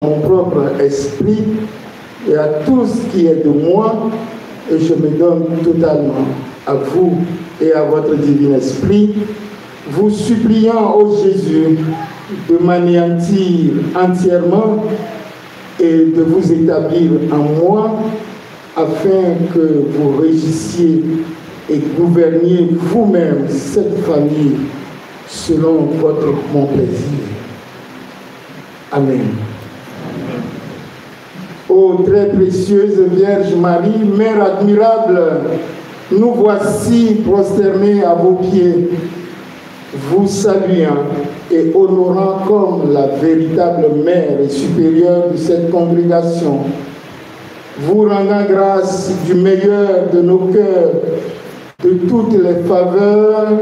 mon propre esprit et à tout ce qui est de moi, et je me donne totalement à vous et à votre divin esprit, vous suppliant, ô Jésus, de m'anéantir entièrement et de vous établir en moi, afin que vous régissiez et gouverniez vous-même cette famille selon votre bon plaisir. Amen. Ô très précieuse Vierge Marie, Mère admirable, nous voici prosternés à vos pieds, vous saluant et honorant comme la véritable mère et supérieure de cette congrégation, vous rendant grâce du meilleur de nos cœurs, de toutes les faveurs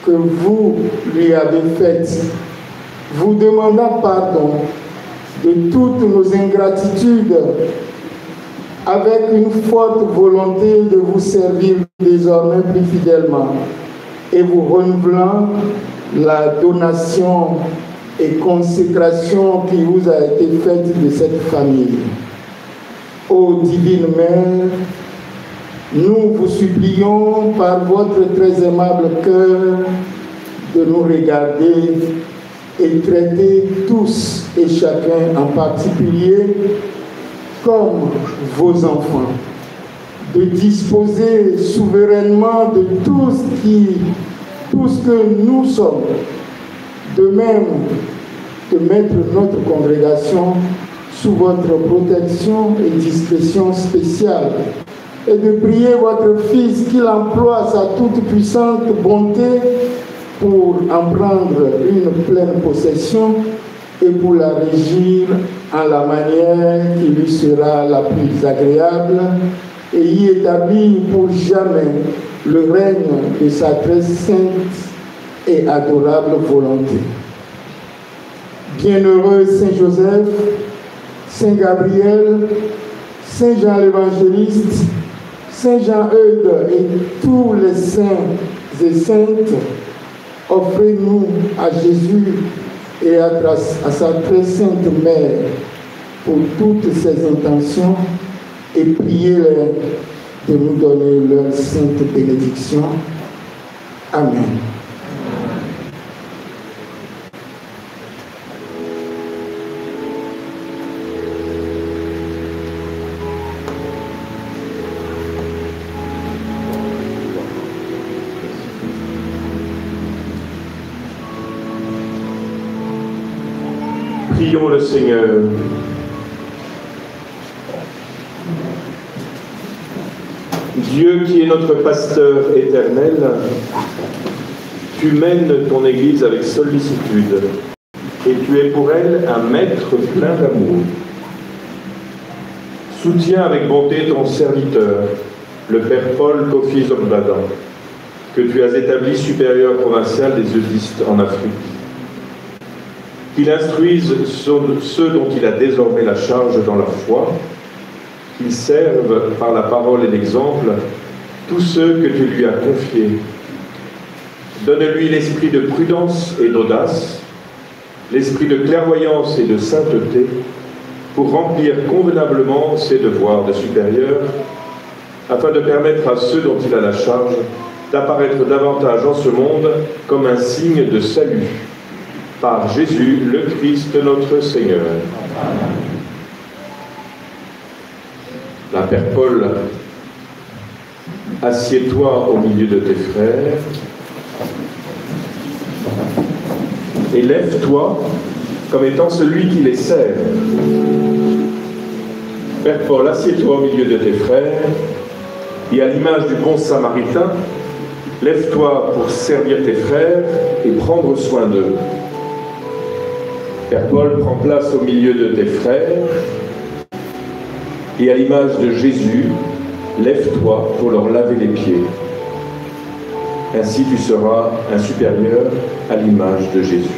que vous lui avez faites, vous demandant pardon de toutes nos ingratitudes, avec une forte volonté de vous servir désormais plus fidèlement, et vous renouvelant la donation et consécration qui vous a été faite de cette famille. Ô divine Mère, nous vous supplions par votre très aimable cœur de nous regarder et traiter tous et chacun en particulier comme vos enfants, de disposer souverainement de tout ce que nous sommes, de même de mettre notre congrégation sous votre protection et discrétion spéciale, et de prier votre Fils qu'il emploie sa toute puissante bonté pour en prendre une pleine possession et pour la régir en la manière qui lui sera la plus agréable, et y établir pour jamais le règne de sa très sainte et adorable volonté. Bienheureux Saint Joseph, Saint Gabriel, Saint Jean l'Évangéliste, Saint Jean-Eudes et tous les saints et saintes, offrez-nous à Jésus et à sa très sainte Mère pour toutes ses intentions et priez-les de nous donner leur sainte bénédiction. Amen. Prions le Seigneur. Dieu qui est notre pasteur éternel, tu mènes ton Église avec sollicitude et tu es pour elle un maître plein d'amour. Soutiens avec bonté ton serviteur, le Père Paul Kofi Zogbadan, que tu as établi supérieur provincial des Eudistes en Afrique. Qu'il instruise ceux dont il a désormais la charge dans la foi, qu'il serve par la parole et l'exemple tous ceux que tu lui as confiés. Donne-lui l'esprit de prudence et d'audace, l'esprit de clairvoyance et de sainteté, pour remplir convenablement ses devoirs de supérieur, afin de permettre à ceux dont il a la charge d'apparaître davantage en ce monde comme un signe de salut. Par Jésus, le Christ, notre Seigneur. La Père Paul, assieds-toi au milieu de tes frères et lève-toi comme étant celui qui les sert. Père Paul, assieds-toi au milieu de tes frères et à l'image du bon samaritain, lève-toi pour servir tes frères et prendre soin d'eux. Père Paul, prend place au milieu de tes frères et à l'image de Jésus, lève-toi pour leur laver les pieds. Ainsi tu seras un supérieur à l'image de Jésus.